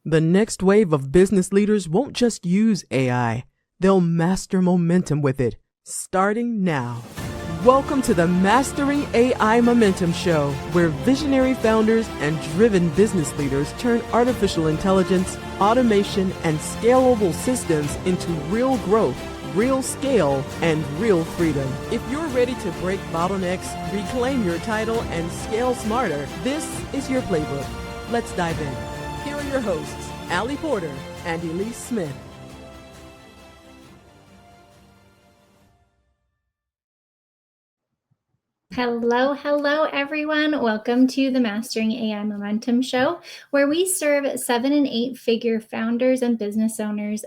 The next wave of business leaders won't just use AI, they'll master momentum with it, starting now. Welcome to the Mastering AI Momentum Show, where visionary founders and driven business leaders turn artificial intelligence, automation, and scalable systems into real growth, real scale, and real freedom. If you're ready to break bottlenecks, reclaim your title, and scale smarter, this is your playbook. Let's dive in. Here are your hosts, Allie Porter and Elise Smith. Hello, everyone. Welcome to the Mastering AI Momentum Show, where we serve 7- and 8-figure founders and business owners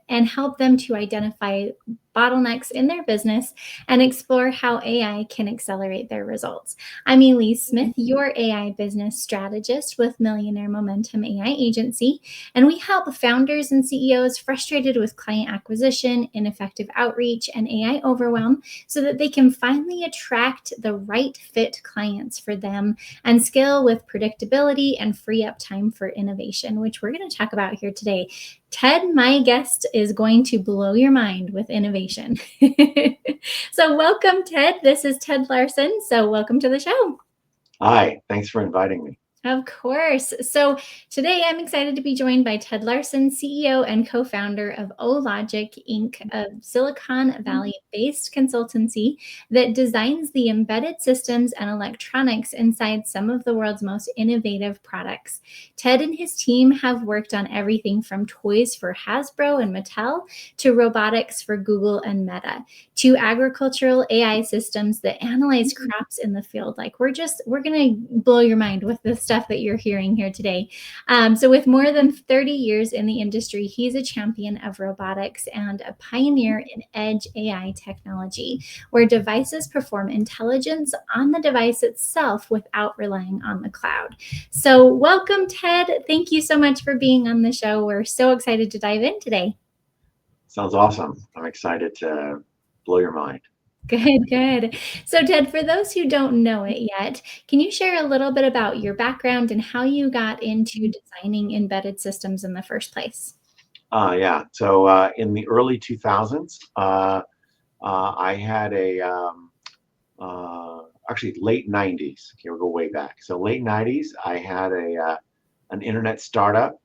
and help them to identify bottlenecks in their business and explore how AI can accelerate their results. I'm Elise Smith, your AI business strategist with Millionaire Momentum AI Agency, and we help founders and CEOs frustrated with client acquisition, ineffective outreach, and AI overwhelm so that they can finally attract the right fit clients for them and scale with predictability and free up time for innovation, which we're going to talk about here today. Ted, my guest, is going to blow your mind with innovation. So welcome, Ted. This is Ted Larson. So welcome to the show. Hi, thanks for inviting me. Of course. So today I'm excited to be joined by Ted Larson, CEO and co-founder of Ologic Inc, a Silicon Valley-based consultancy that designs the embedded systems and electronics inside some of the world's most innovative products. Ted and his team have worked on everything from toys for Hasbro and Mattel to robotics for Google and Meta to agricultural AI systems that analyze crops in the field. Like we're going to blow your mind with this stuff that you're hearing here today. So with more than 30 years in the industry, he's a champion of robotics and a pioneer in edge AI technology, where devices perform intelligence on the device itself without relying on the cloud. So welcome, Ted. Thank you so much for being on the show. We're so excited to dive in today. Sounds awesome. I'm excited to blow your mind. Good. So Ted, for those who don't know it yet, can you share a little bit about your background and how you got into designing embedded systems in the first place? Yeah. So in the early 2000s, I had actually late 90s. Okay, we'll go way back. So late 90s, I had an internet startup.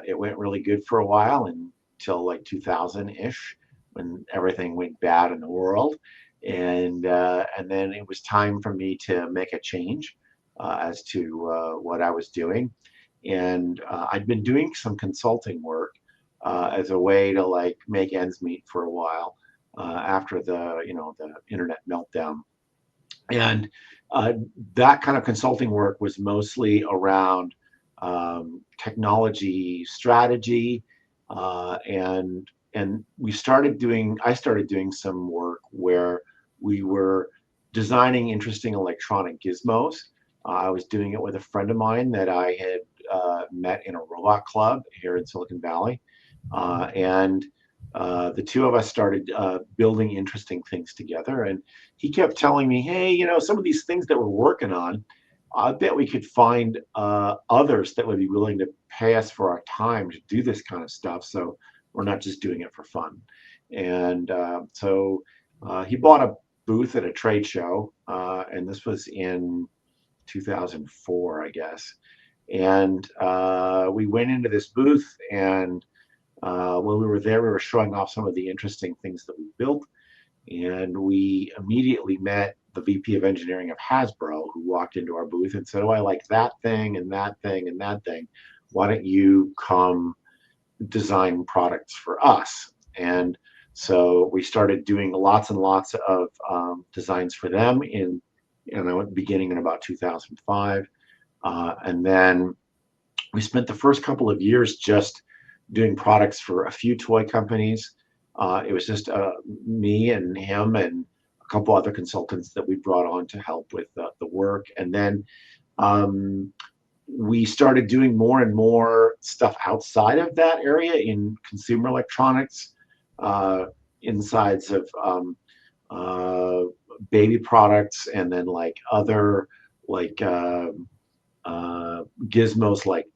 It went really good for a while until like 2000-ish, when everything went bad in the world, and then it was time for me to make a change as to what I was doing, and I'd been doing some consulting work as a way to like make ends meet for a while after the internet meltdown, and that kind of consulting work was mostly around technology strategy and I started doing some work where we were designing interesting electronic gizmos. I was doing it with a friend of mine that I had met in a robot club here in Silicon Valley. And the two of us started building interesting things together. And he kept telling me, hey, some of these things that we're working on, I bet we could find others that would be willing to pay us for our time to do this kind of stuff. So we're not just doing it for fun. And so he bought a booth at a trade show, and this was in 2004, I guess. And we went into this booth, and when we were there, we were showing off some of the interesting things that we built. And we immediately met the VP of engineering of Hasbro, who walked into our booth and said, oh, I like that thing and that thing and that thing. Why don't you come design products for us? And so we started doing lots and lots of designs for them beginning in about 2005. And then we spent the first couple of years just doing products for a few toy companies. It was just me and him and a couple other consultants that we brought on to help with the work. And then we started doing more and more stuff outside of that area in consumer electronics, insides of baby products, and then like other like gizmos like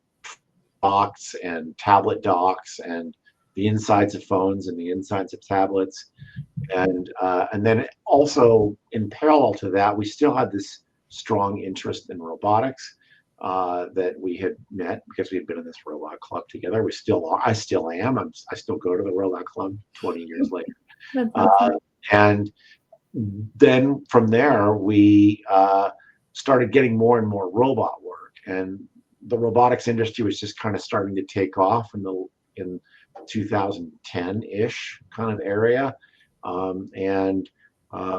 docks and tablet docks and the insides of phones and the insides of tablets. And then also in parallel to that, we still had this strong interest in robotics that we had met because we had been in this robot club together. We still are. I still am. I still go to the robot club 20 years later. That's awesome. And then from there, we started getting more and more robot work, and the robotics industry was just kind of starting to take off in 2010-ish kind of area. And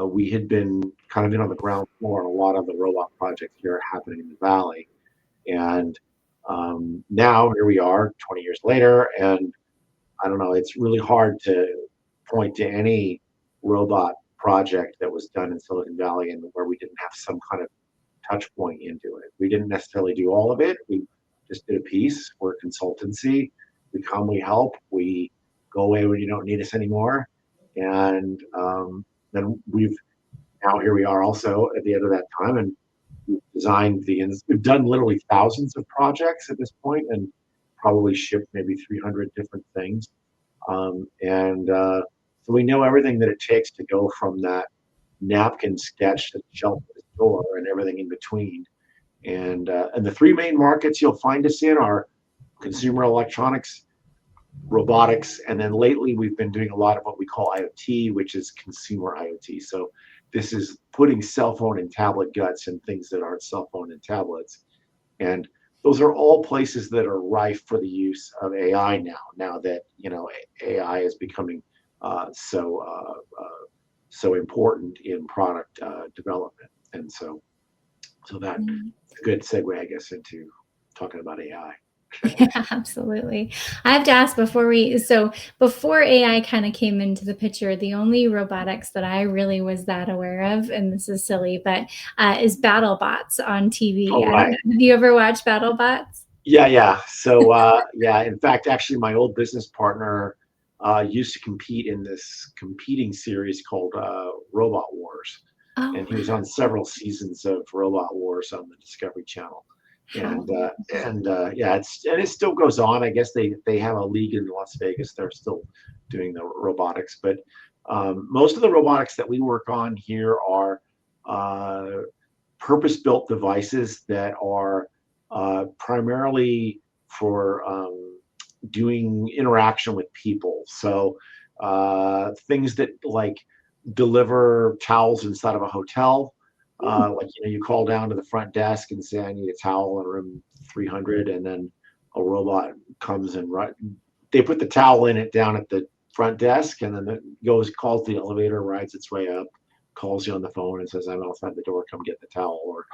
we had been kind of in on the ground floor on a lot of the robot projects here happening in the Valley. And now here we are 20 years later, and I don't know, it's really hard to point to any robot project that was done in Silicon Valley and where we didn't have some kind of touch point into it. We didn't necessarily do all of it. We just did a piece. We're a consultancy. We come, we help, we go away when you don't need us anymore. And then now here we are also at the end of that time, and we've done literally thousands of projects at this point and probably shipped maybe 300 different things. So we know everything that it takes to go from that napkin sketch to the shelf at the store and everything in between. And the three main markets you'll find us in are consumer electronics, robotics, and then lately we've been doing a lot of what we call IoT, which is consumer IoT. So this is putting cell phone and tablet guts in things that aren't cell phone and tablets. And those are all places that are rife for the use of AI now that, AI is becoming so important in product development. And so that's a good segue, I guess, into talking about AI. Yeah, absolutely. I have to ask before AI kind of came into the picture, the only robotics that I really was that aware of, and this is silly, but is BattleBots on TV. Oh, I don't right. know. Have you ever watched BattleBots? Yeah. So, in fact, actually, my old business partner used to compete in this competing series called Robot Wars. Oh, And he was on several seasons of Robot Wars on the Discovery Channel. And it still goes on. I guess they have a league in Las Vegas. They're still doing the robotics, but most of the robotics that we work on here are purpose-built devices that are primarily for doing interaction with people. So things that like deliver towels inside of a hotel. You call down to the front desk and say, I need a towel in room 300, and then a robot comes and they put the towel in it down at the front desk, and then it calls the elevator, rides its way up, calls you on the phone and says, I'm outside the door, come get the towel. Or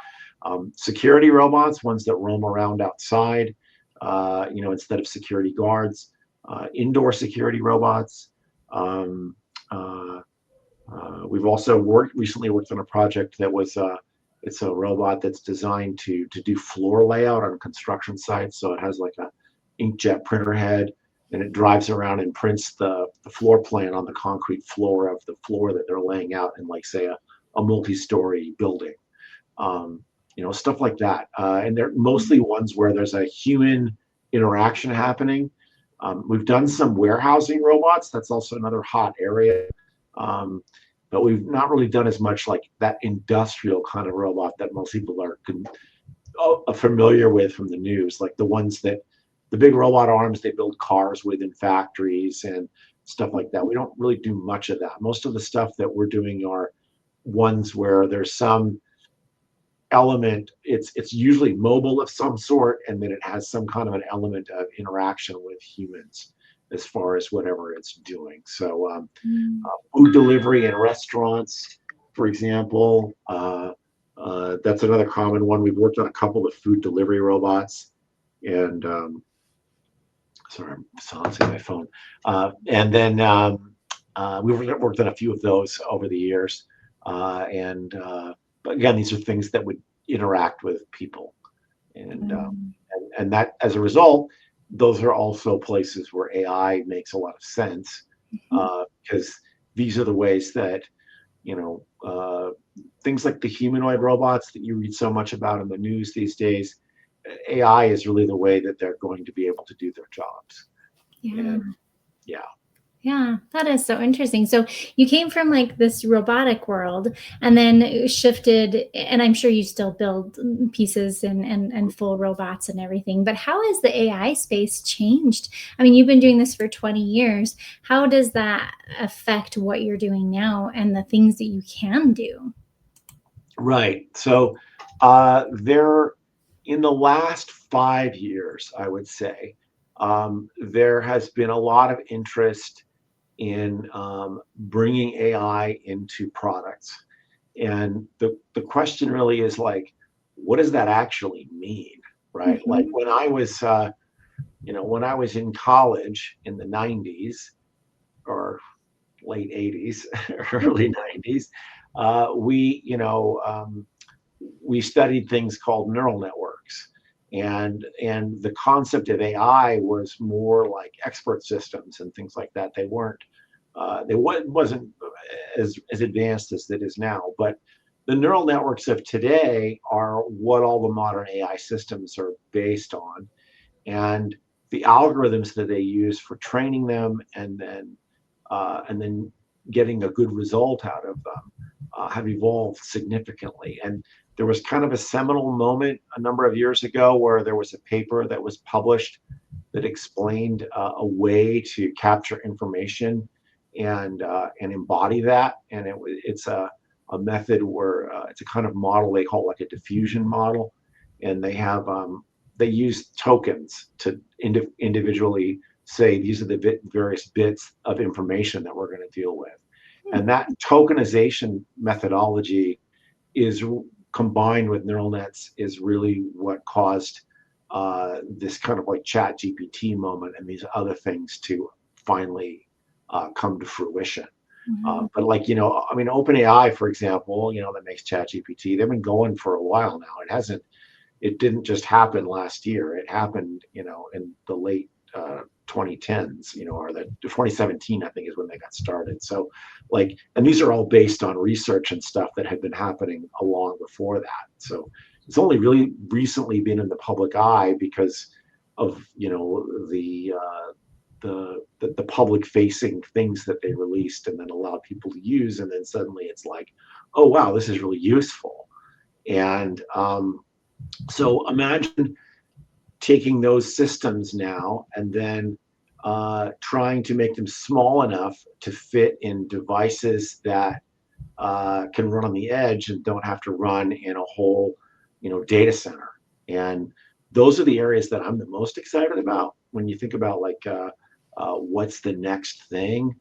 security robots, ones that roam around outside, instead of security guards, indoor security robots. We've also recently worked on a project that was it's a robot that's designed to do floor layout on construction sites. So it has like a inkjet printer head, and it drives around and prints the floor plan on the concrete floor of the floor that they're laying out in, like, say, a multi-story building. Stuff like that. And they're mostly ones where there's a human interaction happening. We've done some warehousing robots. That's also another hot area. But we've not really done as much like that industrial kind of robot that most people are familiar with from the news, like the big robot arms they build cars with in factories and stuff like that. We don't really do much of that. Most of the stuff that we're doing are ones where there's some element, it's usually mobile of some sort, and then it has some kind of an element of interaction with humans as far as whatever it's doing. So food delivery in restaurants, for example, that's another common one. We've worked on a couple of food delivery robots, and sorry, I'm silencing my phone. And then we've worked on a few of those over the years. But again, these are things that would interact with people, and that, as a result, those are also places where AI makes a lot of sense, because these are the ways that, things like the humanoid robots that you read so much about in the news these days, AI is really the way that they're going to be able to do their jobs. Yeah. And yeah. Yeah, that is so interesting. So you came from like this robotic world and then shifted, and I'm sure you still build pieces and full robots and everything, but how has the AI space changed? I mean, you've been doing this for 20 years. How does that affect what you're doing now and the things that you can do? Right. So there, in the last 5 years, I would say, there has been a lot of interest in bringing AI into products. And the question really is like, what does that actually mean, right? Like Mhm. when I was in college in the 90s or late 80s, early 90s, we studied things called neural networks. And the concept of AI was more like expert systems and things like that. They weren't wasn't as advanced as it is now. But the neural networks of today are what all the modern AI systems are based on, and the algorithms that they use for training them and then getting a good result out of them have evolved significantly. And there was kind of a seminal moment a number of years ago where there was a paper that was published that explained a way to capture information and embody that. And it's a method where it's a kind of model they call like a diffusion model, and they use tokens to individually say these are the various bits of information that we're going to deal with. And that tokenization methodology is combined with neural nets is really what caused this kind of like chat GPT moment and these other things to finally come to fruition. Mhm. But like, I mean, OpenAI, for example, that makes chat GPT, they've been going for a while now. It didn't just happen last year. It happened, in the late 2010s, or the 2017, I think is when they got started. So like, and these are all based on research and stuff that had been happening long before that. So it's only really recently been in the public eye because of, the public facing things that they released and then allowed people to use. And then suddenly it's like, oh, wow, this is really useful. And so imagine taking those systems now and then trying to make them small enough to fit in devices that can run on the edge and don't have to run in a whole, data center. And those are the areas that I'm the most excited about when you think about like what's the next thing.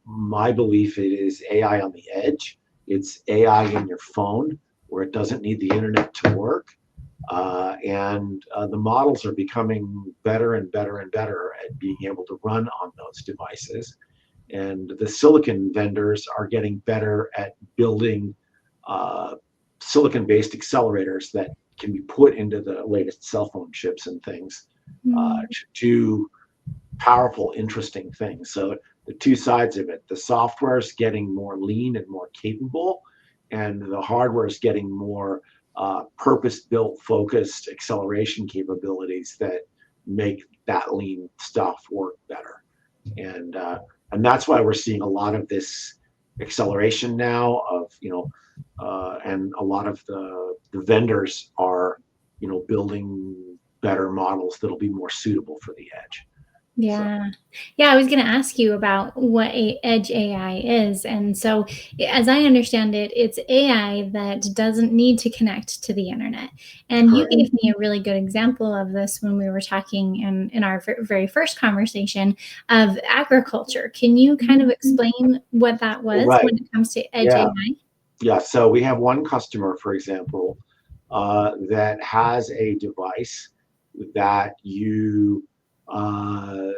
My belief it is AI on the edge. It's AI in your phone where it doesn't need the internet to work. And the models are becoming better and better and better at being able to run on those devices. And the silicon vendors are getting better at building silicon-based accelerators that can be put into the latest cell phone chips and things Mm. to do powerful, interesting things. So the two sides of it, the software is getting more lean and more capable, and the hardware is getting more purpose-built, focused acceleration capabilities that make that lean stuff work better. And that's why we're seeing a lot of this acceleration now of and a lot of the vendors are building better models that'll be more suitable for the edge. So Yeah. Yeah, I was going to ask you about what a edge AI is. And so, as I understand it, it's AI that doesn't need to connect to the internet. And you correct. gave me a really good example of this when we were talking in our very first conversation of agriculture. Can you kind of explain what that was Right. when it comes to edge Yeah. AI? Yeah. So we have one customer, for example, that has a device that uh,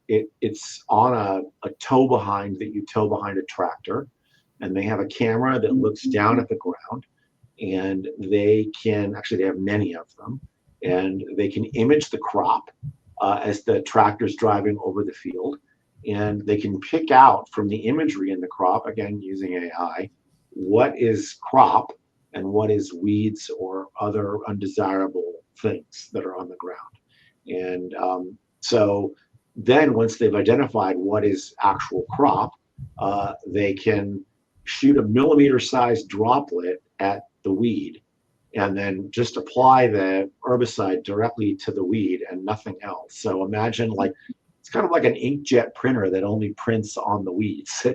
it's on a tow behind that you tow behind a tractor, and they have a camera that looks down at the ground, and they have many of them, and they can image the crop as the tractor's driving over the field, and they can pick out from the imagery in the crop, again using AI, what is crop and what is weeds or other undesirable things that are on the ground. And so then once they've identified what is actual crop, they can shoot a millimeter sized droplet at the weed and then just apply the herbicide directly to the weed and nothing else. So imagine like, it's kind of like an inkjet printer that only prints on the weeds.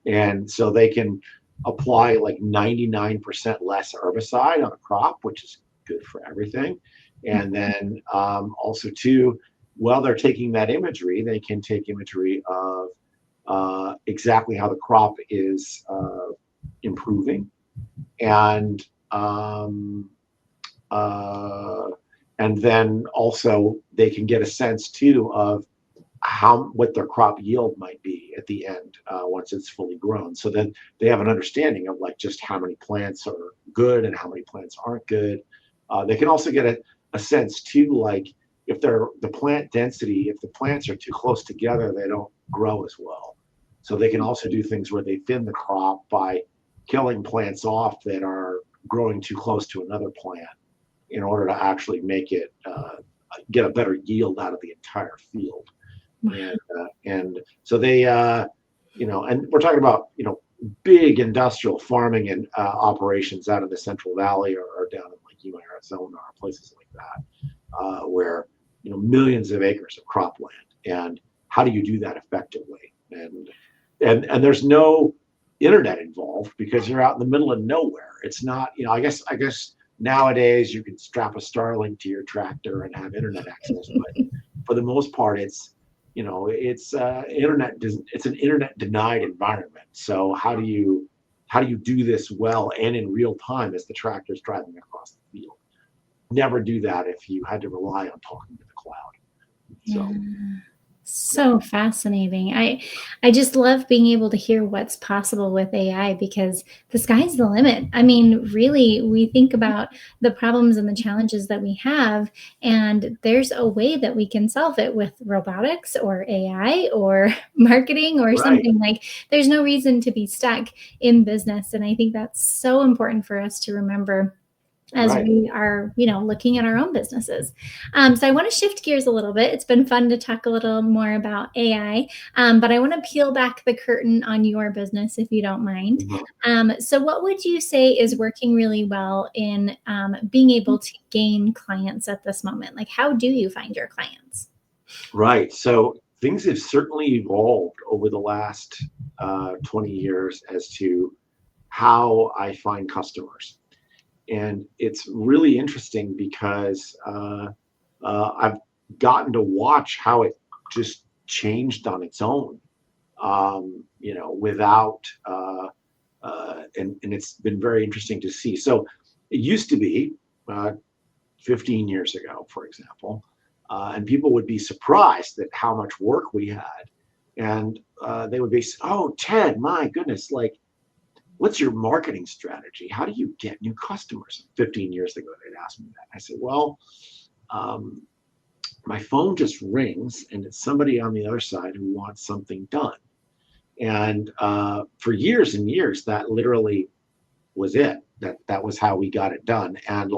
And so they can apply like 99% less herbicide on a crop, which is good for everything. And then also too, while they're taking that imagery, they can take imagery of exactly how the crop is improving, and then also they can get a sense too of what their crop yield might be at the end once it's fully grown. So then they have an understanding of like just how many plants are good and how many plants aren't good. They can also get a sense too, like if the plant density, if the plants are too close together, they don't grow as well. So they can also do things where they thin the crop by killing plants off that are growing too close to another plant in order to actually make it get a better yield out of the entire field. And so they, and we're talking about, big industrial farming and operations out in the Central Valley or down in like Arizona or places like that, where, millions of acres of cropland. And how do you do that effectively? And there's no internet involved because you're out in the middle of nowhere. It's not, I guess nowadays you can strap a Starlink to your tractor and have internet access, but for the most part, it's it's an internet denied environment. So how do you do this well and in real time as the tractor's driving across the field? Never do that if you had to rely on talking to the cloud. So fascinating. I just love being able to hear what's possible with AI because the sky's the limit. I mean, really, we think about the problems and the challenges that we have, and there's a way that we can solve it with robotics or AI or marketing or something. Like there's no reason to be stuck in business. And I think that's so important for us to remember as we are, looking at our own businesses. So I want to shift gears a little bit. It's been fun to talk a little more about AI, but I want to peel back the curtain on your business, if you don't mind. So what would you say is working really well in being able to gain clients at this moment? Like, how do you find your clients? Right. So things have certainly evolved over the last 20 years as to how I find customers. And it's really interesting because I've gotten to watch how it just changed on its own, without, and it's been very interesting to see. So it used to be 15 years ago, for example, and people would be surprised at how much work we had. And they would be, oh, Ted, my goodness, like, what's your marketing strategy? How do you get new customers? 15 years ago, they'd asked me that. I said, well, my phone just rings and it's somebody on the other side who wants something done. And for years and years, that literally was it. That was how we got it done. And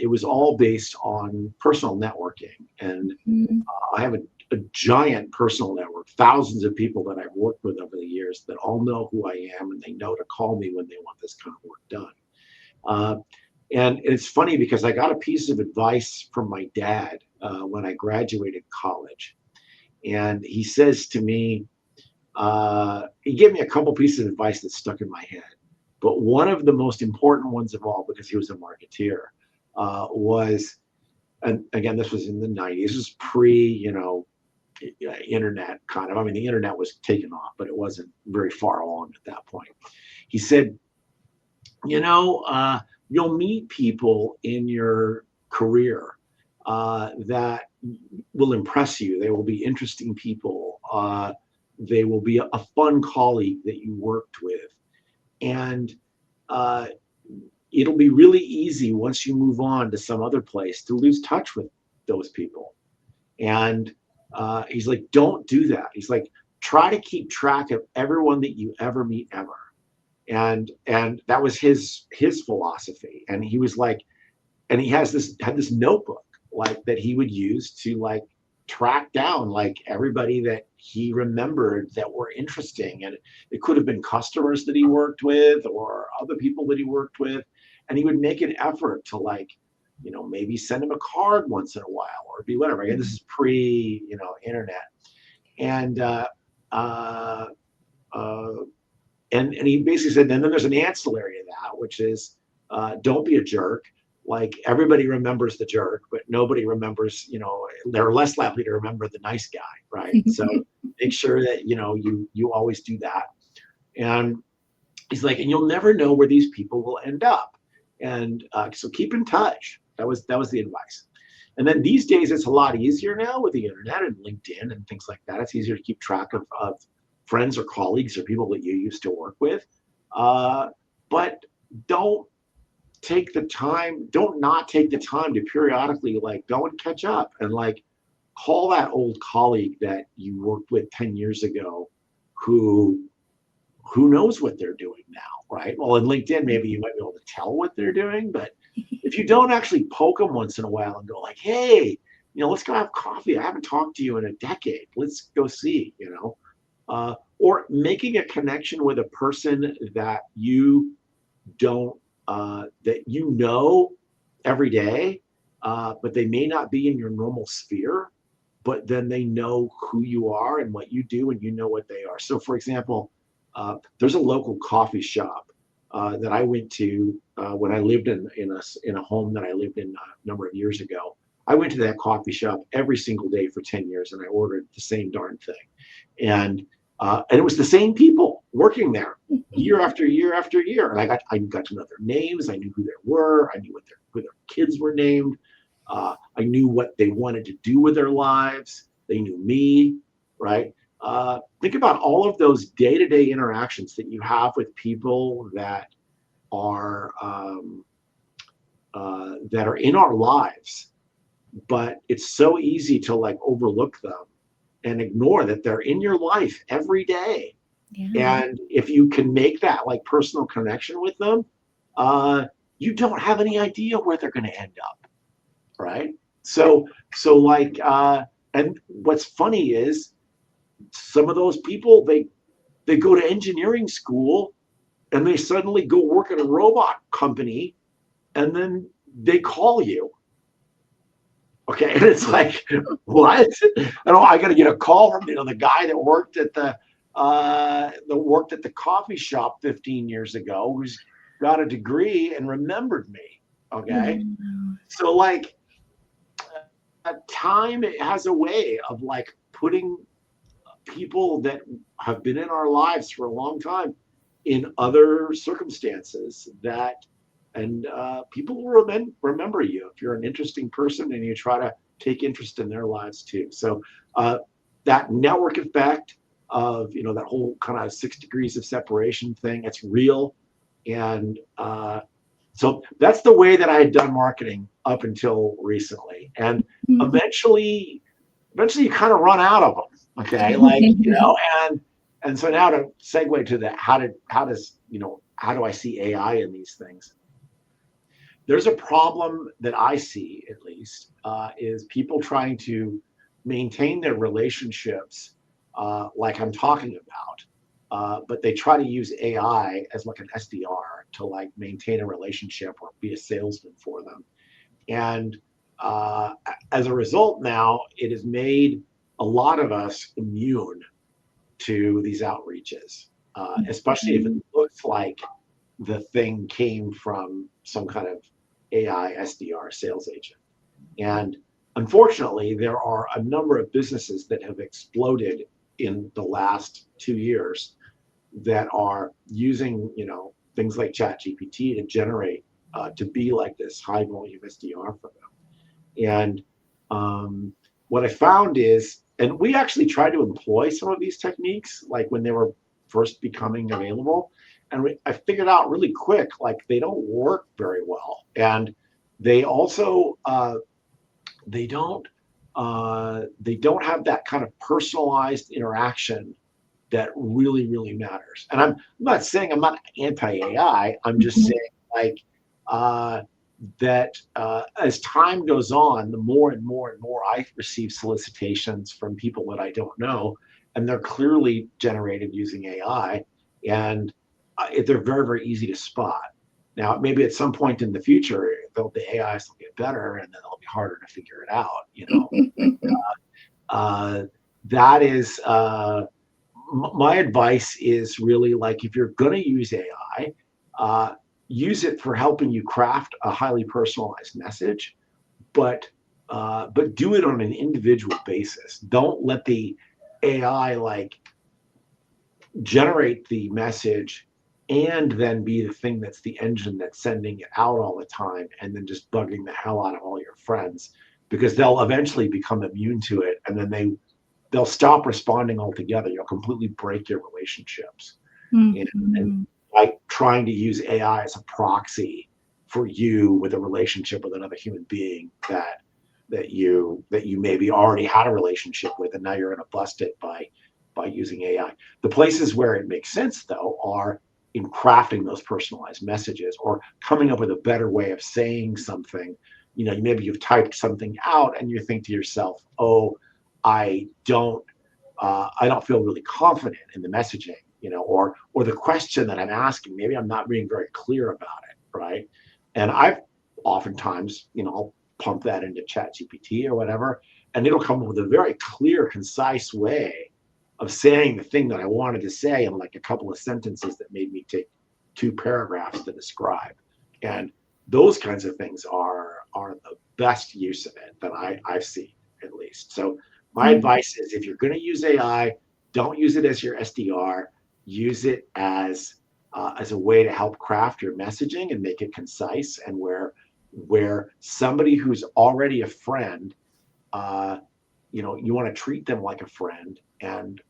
it was all based on personal networking. And I have a giant personal network, thousands of people that I've worked with over the years that all know who I am and they know to call me when they want this kind of work done. And it's funny because I got a piece of advice from my dad when I graduated college. And he says to me, he gave me a couple pieces of advice that stuck in my head. But one of the most important ones of all, because he was a marketeer, was, and again, this was in the 90s, this was pre, internet kind of. I mean, the internet was taken off, but it wasn't very far along at that point. He said, you'll meet people in your career that will impress you. They will be interesting people. They will be a fun colleague that you worked with. And it'll be really easy once you move on to some other place to lose touch with those people. And he's like, don't do that. He's like, try to keep track of everyone that you ever meet ever. And that was his philosophy. And he was like, and he had this notebook like that he would use to like track down like everybody that he remembered that were interesting. And it could have been customers that he worked with or other people that he worked with. And he would make an effort to like, maybe send him a card once in a while or be whatever. Again, this is pre, internet. And uh, uh, and he basically said, and then there's an ancillary of that, which is don't be a jerk. Like everybody remembers the jerk, but nobody remembers, they're less likely to remember the nice guy, right? So make sure that, you always do that. And he's like, and you'll never know where these people will end up. And so keep in touch. That was the advice. And then these days, it's a lot easier now with the internet and LinkedIn and things like that. It's easier to keep track of friends or colleagues or people that you used to work with. But don't not take the time to periodically like go and catch up and like call that old colleague that you worked with 10 years ago who knows what they're doing now, right? Well, in LinkedIn, maybe you might be able to tell what they're doing, but if you don't actually poke them once in a while and go like, hey, let's go have coffee. I haven't talked to you in a decade. Let's go see, or making a connection with a person that you don't, that every day, but they may not be in your normal sphere, but then they know who you are and what you do and you know what they are. So for example, there's a local coffee shop that I went to when I lived in a home that I lived in a number of years ago. I went to that coffee shop every single day for 10 years and I ordered the same darn thing. And it was the same people working there year after year after year. And I got to know their names. I knew who they were. I knew who their kids were named. I knew what they wanted to do with their lives. They knew me, right? Think about all of those day-to-day interactions that you have with people that are in our lives, but it's so easy to like overlook them and ignore that they're in your life every day. Yeah. And if you can make that like personal connection with them, you don't have any idea where they're going to end up, right? So like, and what's funny is some of those people, they go to engineering school and they suddenly go work at a robot company and then they call you. Okay, and it's like, what? I got to get a call from the guy that worked at the coffee shop 15 years ago, who's got a degree and remembered me. Okay, so like, time has a way of like putting people that have been in our lives for a long time in other circumstances and people will remember you if you're an interesting person and you try to take interest in their lives too. So that network effect of, that whole kind of 6 degrees of separation thing, it's real. And so that's the way that I had done marketing up until recently. And eventually you kind of run out of them. Okay. Like, and so now to segue to how do I see AI in these things? There's a problem that I see, at least, is people trying to maintain their relationships like I'm talking about, but they try to use AI as like an SDR to like maintain a relationship or be a salesman for them. And as a result now, it has made a lot of us immune to these outreaches, especially if it looks like the thing came from some kind of AI SDR sales agent. And unfortunately, there are a number of businesses that have exploded in the last 2 years that are using, things like ChatGPT to generate, to be like this high volume SDR for them. And what I found is, and we actually tried to employ some of these techniques, like when they were first becoming available. And I figured out really quick, like they don't work very well. And they also, they don't have that kind of personalized interaction that really, really matters. And I'm not saying I'm not anti-AI. I'm just saying like, that as time goes on, the more and more and more I receive solicitations from people that I don't know, and they're clearly generated using AI, and they're very, very easy to spot. Now, maybe at some point in the future, the AIs will get better, and then it'll be harder to figure it out. Uh, that is my advice is really like if you're going to use AI, use it for helping you craft a highly personalized message, but do it on an individual basis. Don't let the AI like generate the message and then be the thing that's the engine that's sending it out all the time and then just bugging the hell out of all your friends, because they'll eventually become immune to it, and then they'll stop responding altogether. You'll completely break your relationships. And like trying to use AI as a proxy for you with a relationship with another human being that you maybe already had a relationship with, and now you're going to bust it by using AI. The places where it makes sense, though, are in crafting those personalized messages or coming up with a better way of saying something. Maybe you've typed something out and you think to yourself, oh, I don't feel really confident in the messaging, or the question that I'm asking, maybe I'm not being very clear about it, right? And I've oftentimes, I'll pump that into ChatGPT or whatever, and it'll come up with a very clear, concise way of saying the thing that I wanted to say in like a couple of sentences that made me take 2 paragraphs to describe. And those kinds of things are the best use of it that I've seen, at least. So my advice is, if you're going to use AI, don't use it as your SDR. Use it as a way to help craft your messaging and make it concise, and where somebody who's already a friend, you want to treat them like a friend and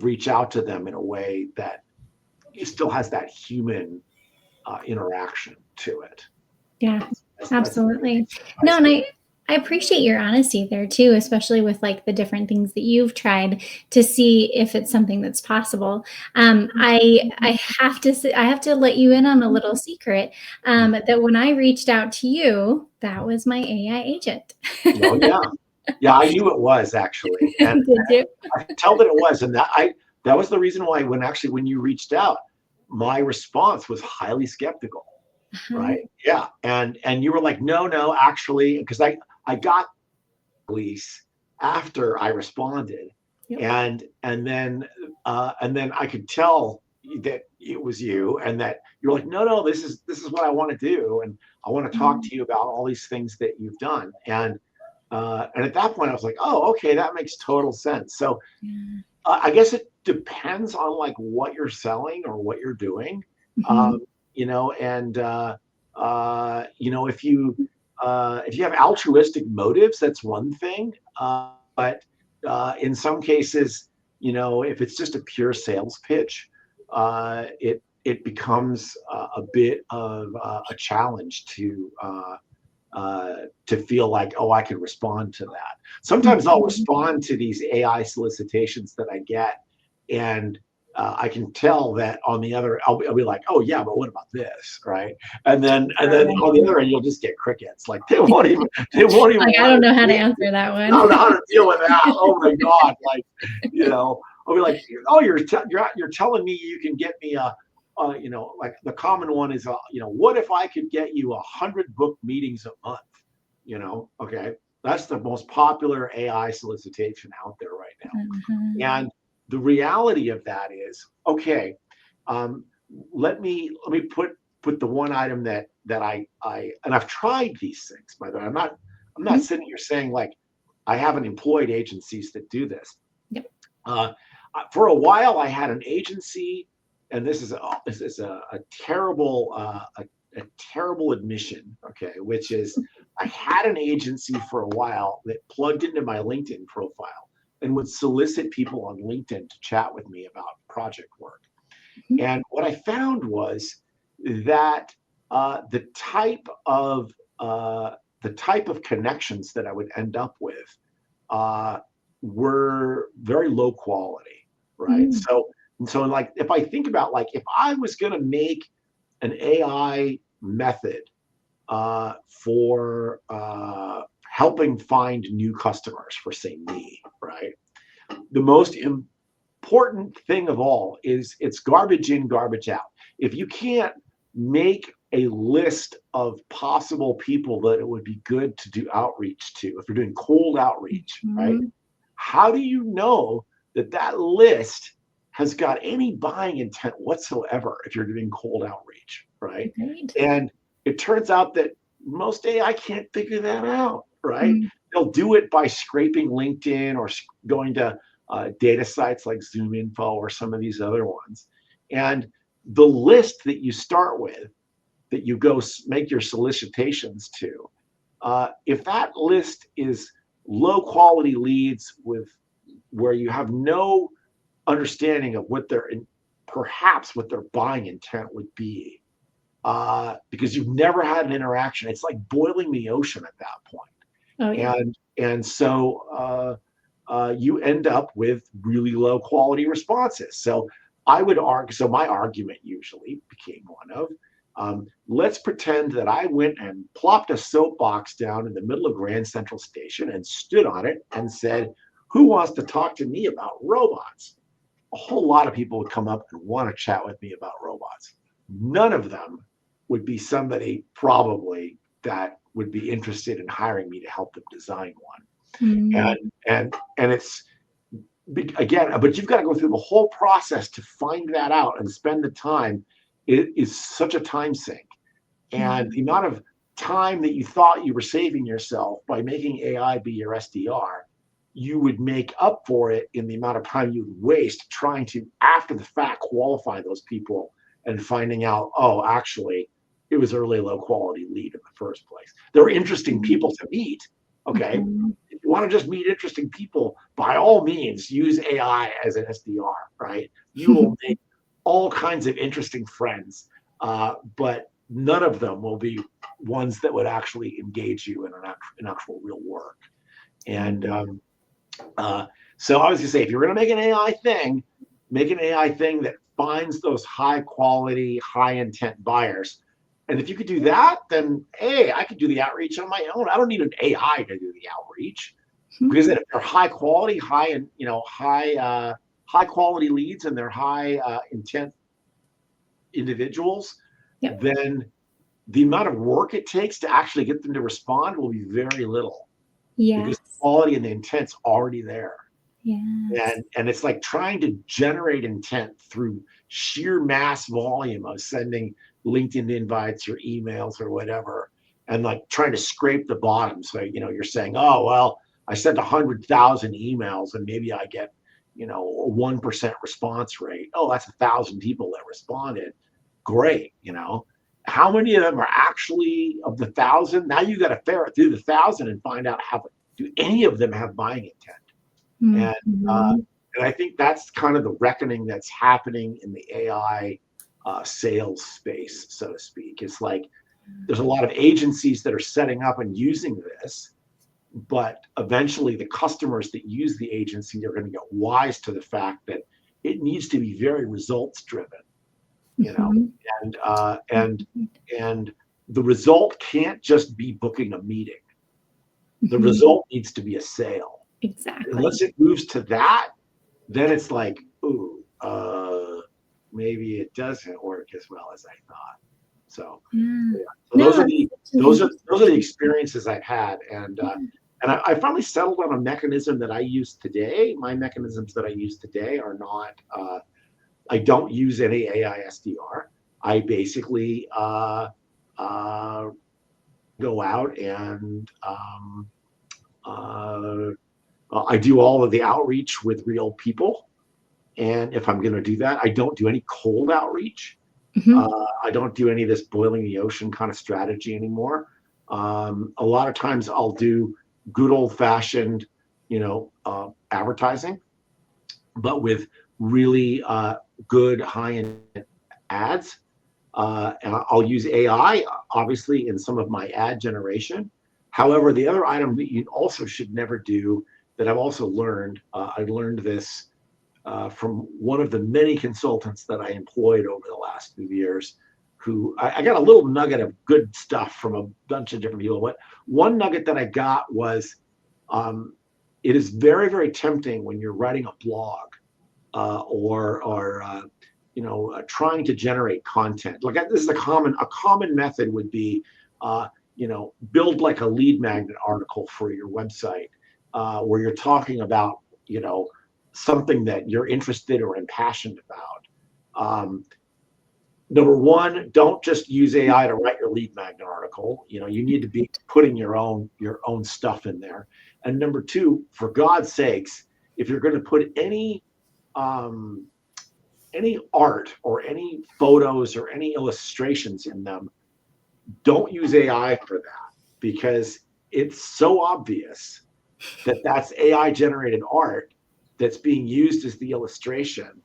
reach out to them in a way that it still has that human interaction to it. Yeah, absolutely. No, and I appreciate your honesty there too, especially with like the different things that you've tried to see if it's something that's possible. I have to let you in on a little secret, that when I reached out to you, that was my AI agent. Oh yeah. Yeah, I knew it was actually. And Did you? I could tell that it was. And that was the reason why when you reached out, my response was highly skeptical. Right. Yeah. And you were like, no, actually, because I got police after I responded. Yep. And then I could tell that it was you, and that you're like, no, this is what I want to do. And I want to talk to you about all these things that you've done. And at that point I was like, oh, okay, that makes total sense. So I guess it depends on like what you're selling or what you're doing. And if you have altruistic motives, that's one thing. But in some cases, if it's just a pure sales pitch, it becomes a bit of a challenge to feel like, oh, I can respond to that. Sometimes I'll respond to these AI solicitations that I get, and I can tell that on the other, I'll be like, oh yeah, but what about this, right? And then on the other end, you'll just get crickets. Like they won't even. Like, I don't know how to answer that one. I don't know how to deal with that. Oh my god! Like, I'll be like, oh, you're telling me you can get me a. Like the common one is, what if I could get you 100 book meetings a month? Okay, that's the most popular AI solicitation out there right now. And the reality of that is, okay, let me put the one item that I and I've tried these things, by the way. I'm not sitting here saying like I haven't employed agencies that do this. Yep. For a while, I had an agency. And this is a terrible admission, okay, which is I had an agency for a while that plugged into my LinkedIn profile and would solicit people on LinkedIn to chat with me about project work. And what I found was that the type of connections that I would end up with were very low quality, right? So like, if I think about like, if I was going to make an AI method for helping find new customers for, say, me, right? The most important thing of all is it's garbage in, garbage out. If you can't make a list of possible people that it would be good to do outreach to, if you're doing cold outreach, right? How do you know that that list has got any buying intent whatsoever if you're doing cold outreach, right? Right. And it turns out that most AI can't figure that out, right? They'll do it by scraping LinkedIn or going to data sites like ZoomInfo or some of these other ones. And the list that you start with, that you go make your solicitations to, if that list is low quality leads with where you have no understanding of what perhaps what their buying intent would be, because you've never had an interaction, it's like boiling the ocean at that point. Oh, yeah. And so you end up with really low quality responses. So I would argue, so my argument usually became one of, let's pretend that I went and plopped a soapbox down in the middle of Grand Central Station and stood on it and said, who wants to talk to me about robots? A whole lot of people would come up and want to chat with me about robots. None of them would be somebody probably that would be interested in hiring me to help them design one. And it's, again, but you've got to go through the whole process to find that out and spend the time. It is such a time sink. And the amount of time that you thought you were saving yourself by making AI be your SDR, you would make up for it in the amount of time you would waste trying to, after the fact, qualify those people and finding out, oh, actually, it was a really low quality lead in the first place. They're interesting people to meet. Okay. If you want to just meet interesting people, by all means, use AI as an SDR, right? You will make all kinds of interesting friends, but none of them will be ones that would actually engage you in actual real work. And so I was going to say, if you're going to make an AI thing, make an AI thing that finds those high quality, high intent buyers. And if you could do that, then hey, I could do the outreach on my own. I don't need an AI to do the outreach, because if they're high quality, high quality leads and they're high intent individuals, then the amount of work it takes to actually get them to respond will be very little. Because the quality and the intent's already there. And it's like trying to generate intent through sheer mass volume of sending LinkedIn invites or emails or whatever, and like trying to scrape the bottom. So, you're saying, oh, well, I sent 100,000 emails and maybe I get, a 1% response rate. Oh, that's 1,000 people that responded. Great. How many of them are actually of the 1,000? Now you got to ferret through the 1,000 and find out do any of them have buying intent. And I think that's kind of the reckoning that's happening in the AI sales space, so to speak. It's like there's a lot of agencies that are setting up and using this, but eventually the customers that use the agency are going to get wise to the fact that it needs to be very results driven, and the result can't just be booking a meeting. The result needs to be a sale. Exactly. Unless it moves to that, then it's like, ooh, maybe it doesn't work as well as I thought. So, So those are the experiences I've had, and I finally settled on a mechanism that I use today. My mechanisms that I use today are not. I don't use any AI SDR. I basically go out and I do all of the outreach with real people. And if I'm going to do that, I don't do any cold outreach. I don't do any of this boiling the ocean kind of strategy anymore. A lot of times I'll do good old fashioned, advertising, but with really good high end ads. And I'll use AI, obviously, in some of my ad generation. However, the other item that you also should never do that I've also learned, I learned this from one of the many consultants that I employed over the last few years, I got a little nugget of good stuff from a bunch of different people. But one nugget that I got was, it is very, very tempting when you're writing a blog or trying to generate content. Like this is a common method would be, build like a lead magnet article for your website where you're talking about, something that you're interested or impassioned about. Number one, don't just use AI to write your lead magnet article. You need to be putting your own stuff in there. And number two, for God's sakes, if you're going to put any art or any photos or any illustrations in them, don't use AI for that, because it's so obvious that that's AI generated art that's being used as the illustration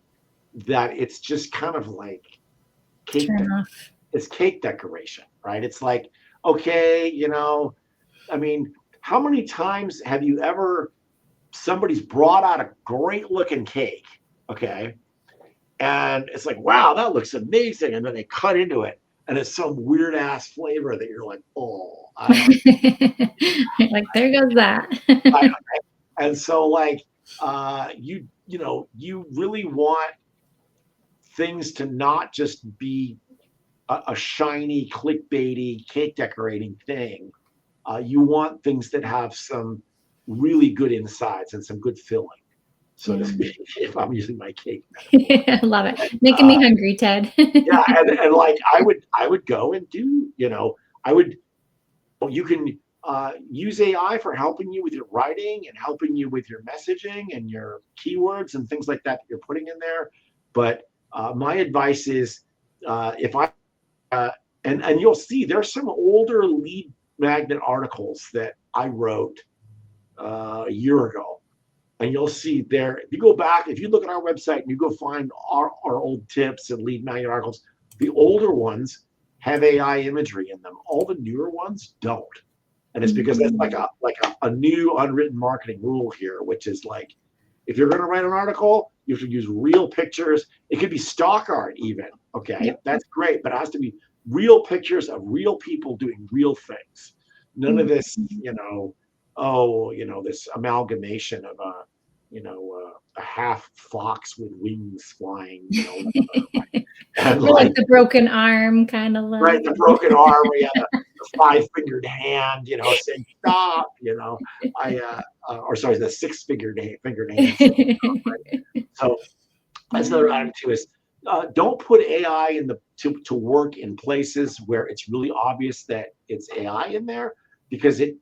that it's just kind of like it's cake decoration, right? It's like, okay, how many times have you ever, somebody's brought out a great looking cake, okay, and it's like, wow, that looks amazing, and then they cut into it and it's some weird ass flavor that you're like, oh, like there goes that. And so like you really want things to not just be a shiny, clickbaity, cake decorating thing. You want things that have some really good insides and some good filling, so to speak, if I'm using my cake metaphor. I love it. Making me hungry, Ted. Yeah, and like I would go and do, you can use AI for helping you with your writing and helping you with your messaging and your keywords and things like that you're putting in there. But my advice is, if I and you'll see there's some older lead magnet articles that I wrote a year ago, and you'll see there, if you go back, if you look at our website and you go find our old tips and lead magnet articles, the older ones have AI imagery in them. All the newer ones don't. And it's because that's like a new unwritten marketing rule here, which is like, if you're going to write an article, you have to use real pictures. It could be stock art even. Okay, yep. That's great, but it has to be real pictures of real people doing real things. None of this, this amalgamation of a half fox with wings flying, and like the broken arm kind of look. Right, the broken arm, the five-fingered hand, saying stop, the six-fingered hand. Right? So that's another item too, is don't put AI to work in places where it's really obvious that it's AI in there, because it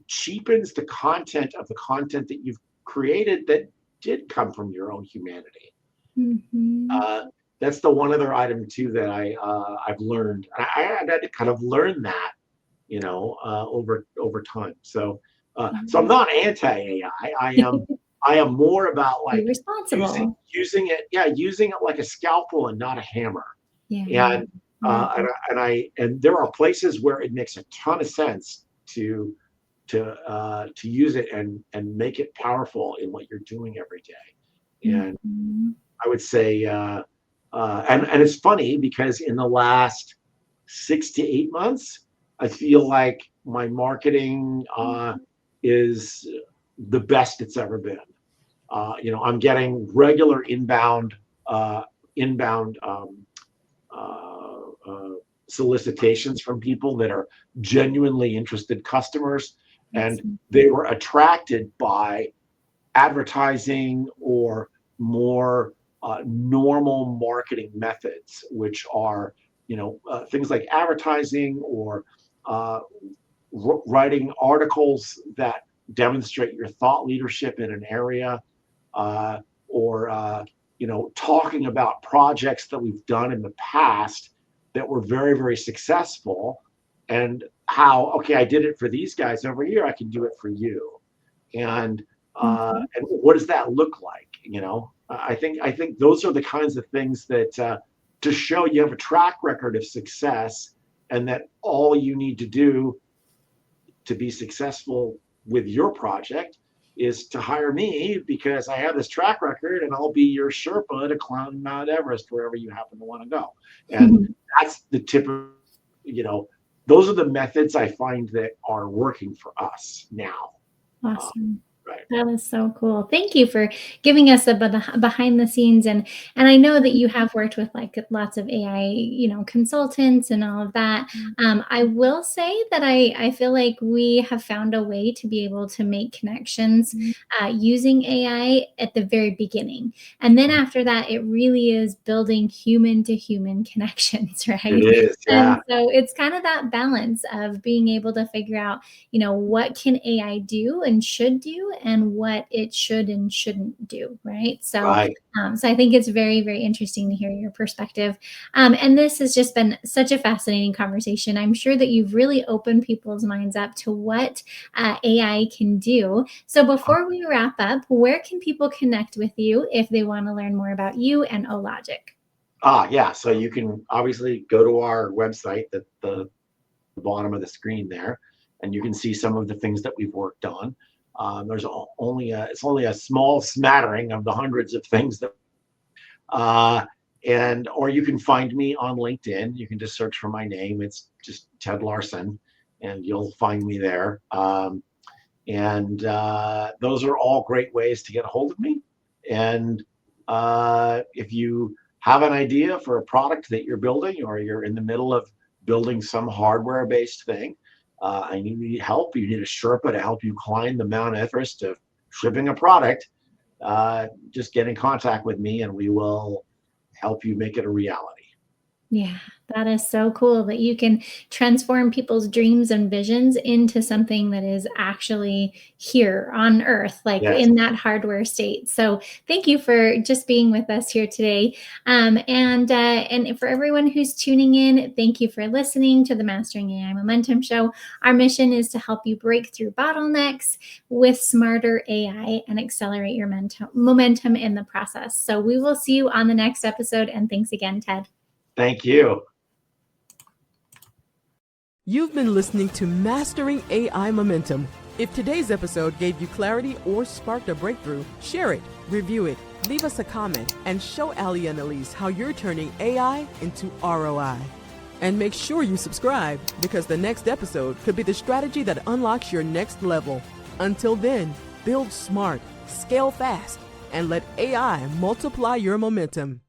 cheapens the content of the content that you've created that did come from your own humanity. That's the one other item too that I've learned. I had to kind of learn that, over time. So so I'm not anti-AI. I am more about like using it like a scalpel and not a hammer. Yeah. And there are places where it makes a ton of sense to use it and make it powerful in what you're doing every day. And I would say, and it's funny because in the last 6 to 8 months, I feel like my marketing is the best it's ever been. I'm getting regular inbound solicitations from people that are genuinely interested customers, and they were attracted by advertising or more normal marketing methods, which are things like advertising or writing articles that demonstrate your thought leadership in an area, or talking about projects that we've done in the past that were very, very successful, and how, okay, I did it for these guys over here, I can do it for you. And what does that look like? I think those are the kinds of things that to show you have a track record of success, and that all you need to do to be successful with your project is to hire me, because I have this track record and I'll be your Sherpa to climb Mount Everest wherever you happen to want to go. And that's the tip of, those are the methods I find that are working for us now. Awesome. Right. That is so cool. Thank you for giving us a behind the scenes. And I know that you have worked with like lots of AI, consultants and all of that. I will say that I feel like we have found a way to be able to make connections using AI at the very beginning. And then after that, it really is building human to human connections, right? It is, yeah. And so it's kind of that balance of being able to figure out, what can AI do and should do and what it should and shouldn't do, right? So, Right. so I think it's very, very interesting to hear your perspective. And this has just been such a fascinating conversation. I'm sure that you've really opened people's minds up to what AI can do. So before we wrap up, where can people connect with you if they want to learn more about you and Ologic? Yeah. So you can obviously go to our website at the bottom of the screen there, and you can see some of the things that we've worked on. There's it's only a small smattering of the hundreds of things that, or you can find me on LinkedIn. You can just search for my name. It's just Ted Larson, and you'll find me there. And those are all great ways to get a hold of me. And if you have an idea for a product that you're building, or you're in the middle of building some hardware-based thing, and you need help, you need a Sherpa to help you climb the Mount Everest of shipping a product, just get in contact with me and we will help you make it a reality. Yeah, that is so cool that you can transform people's dreams and visions into something that is actually here on Earth, like Yes. in that hardware state. So thank you for just being with us here today. And for everyone who's tuning in, thank you for listening to the Mastering AI Momentum Show. Our mission is to help you break through bottlenecks with smarter AI and accelerate your momentum in the process. So we will see you on the next episode. And thanks again, Ted. Thank you. You've been listening to Mastering AI Momentum. If today's episode gave you clarity or sparked a breakthrough, share it, review it, leave us a comment, and show Ali and Elise how you're turning AI into ROI. And make sure you subscribe, because the next episode could be the strategy that unlocks your next level. Until then, build smart, scale fast, and let AI multiply your momentum.